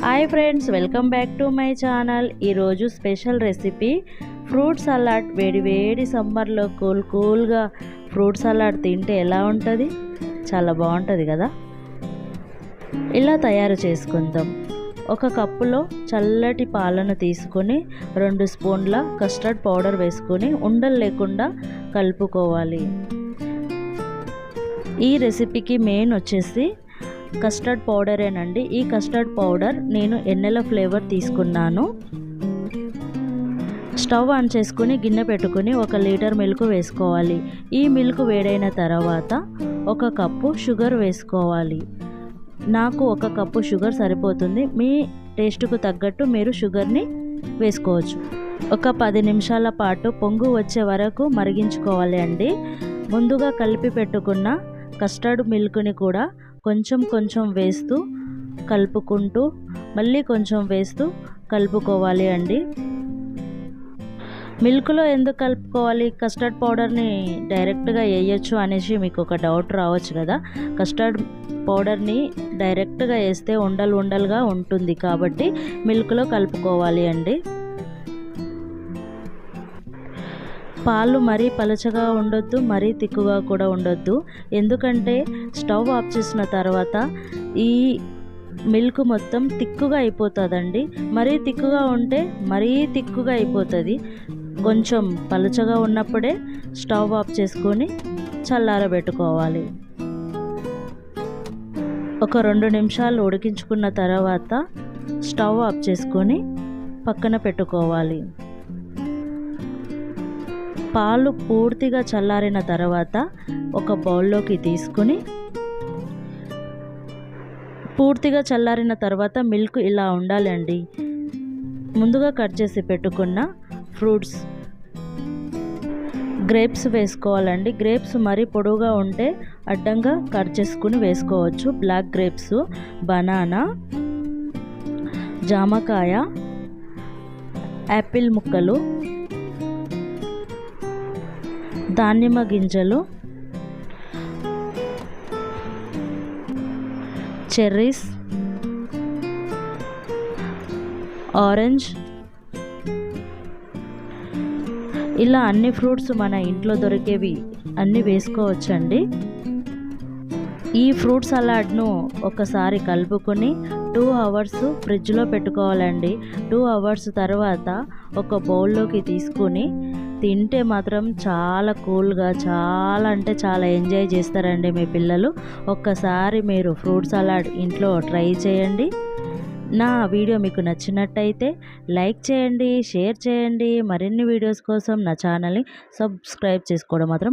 Hi friends, welcome back to my channel. ఈరోజు special recipe fruit salad. వేడి వేడి సమ్మర్లో కూల్గా ఫ్రూట్ సలాడ్ తింటే ఎలా ఉంటుంది? చాలా బాగుంటుంది కదా. ఇలా తయారు చేసుకుందాం. ఒక కప్పులో చల్లటి పాలను తీసుకొని 2 స్పూన్ల కస్టర్డ్ పౌడర్ వేసుకొని ఉండలు లేకుండా కలుపుకోవాలి. ఈ రెసిపీకి మెయిన్ వచ్చేసి కస్టర్డ్ పౌడరేనండి. ఈ కస్టర్డ్ పౌడర్ నేను ఎన్నెల ఫ్లేవర్ తీసుకున్నాను. స్టవ్ ఆన్ చేసుకుని గిన్నె పెట్టుకుని 1 లీటర్ మిల్క్ వేసుకోవాలి. ఈ మిల్క్ వేడైన తర్వాత 1 కప్పు షుగర్ వేసుకోవాలి. నాకు 1 కప్పు షుగర్ సరిపోతుంది. మీ టేస్ట్కు తగ్గట్టు మీరు షుగర్ని వేసుకోవచ్చు. ఒక 10 నిమిషాల పాటు పొంగు వచ్చే వరకు మరిగించుకోవాలి అండి. ముందుగా కలిపి పెట్టుకున్న కస్టర్డ్ మిల్క్ని కూడా కొంచెం వేస్తూ కలుపుకుంటూ మళ్ళీ కొంచెం వేస్తూ కలుపుకోవాలి అండి. మిల్క్లో ఎందుకు కలుపుకోవాలి? కస్టర్డ్ పౌడర్ని డైరెక్ట్గా వేయచ్చు అనేసి మీకు ఒక డౌట్ రావచ్చు కదా. కస్టర్డ్ పౌడర్ని డైరెక్ట్గా వేస్తే ఉండలుగా ఉంటుంది కాబట్టి మిల్క్లో కలుపుకోవాలి అండి. పాలు మరీ పలచగా ఉండొద్దు, మరీ తిక్కుగా కూడా ఉండొద్దు. ఎందుకంటే స్టవ్ ఆఫ్ చేసిన తర్వాత ఈ మిల్క్ మొత్తం తిక్కుగా అయిపోతుందండి. మరీ తిక్కుగా ఉంటే మరీ తిక్కుగా అయిపోతుంది. కొంచెం పలచగా ఉన్నప్పుడే స్టవ్ ఆఫ్ చేసుకొని చల్లారబెట్టుకోవాలి. ఒక 2 నిమిషాలు ఉడికించుకున్న తర్వాత స్టవ్ ఆఫ్ చేసుకొని పక్కన పెట్టుకోవాలి. పాలు పూర్తిగా చల్లారిన తర్వాత ఒక బౌల్లోకి తీసుకుని, పూర్తిగా చల్లారిన తర్వాత మిల్క్ ఇలా ఉండాలండి. ముందుగా కట్ చేసి పెట్టుకున్న ఫ్రూట్స్ గ్రేప్స్ వేసుకోవాలండి. గ్రేప్స్ మరీ పొడవుగా ఉంటే అడ్డంగా కట్ చేసుకుని వేసుకోవచ్చు. బ్లాక్ గ్రేప్స్, బనానా, జామకాయ, యాపిల్ ముక్కలు, దానిమ్మ గింజలు, చెర్రీస్, ఆరెంజ్, ఇలా అన్ని ఫ్రూట్స్ మన ఇంట్లో దొరికేవి అన్నీ వేసుకోవచ్చండి. ఈ ఫ్రూట్ సలాడ్ను ఒకసారి కలుపుకొని 2 అవర్స్ ఫ్రిడ్జ్లో పెట్టుకోవాలండి. 2 అవర్స్ తర్వాత ఒక బౌల్లోకి తీసుకొని తింటే మాత్రం చాలా కూల్గా, చాలా అంటే చాలా ఎంజాయ్ చేస్తారండి మీ పిల్లలు. ఒక్కసారి మీరు ఫ్రూట్ సలాడ్ ఇంట్లో ట్రై చేయండి. నా వీడియో మీకు నచ్చినట్టయితే లైక్ చేయండి, షేర్ చేయండి. మరిన్ని వీడియోస్ కోసం నా ఛానల్ని సబ్స్క్రైబ్ చేసుకోవడం మాత్రం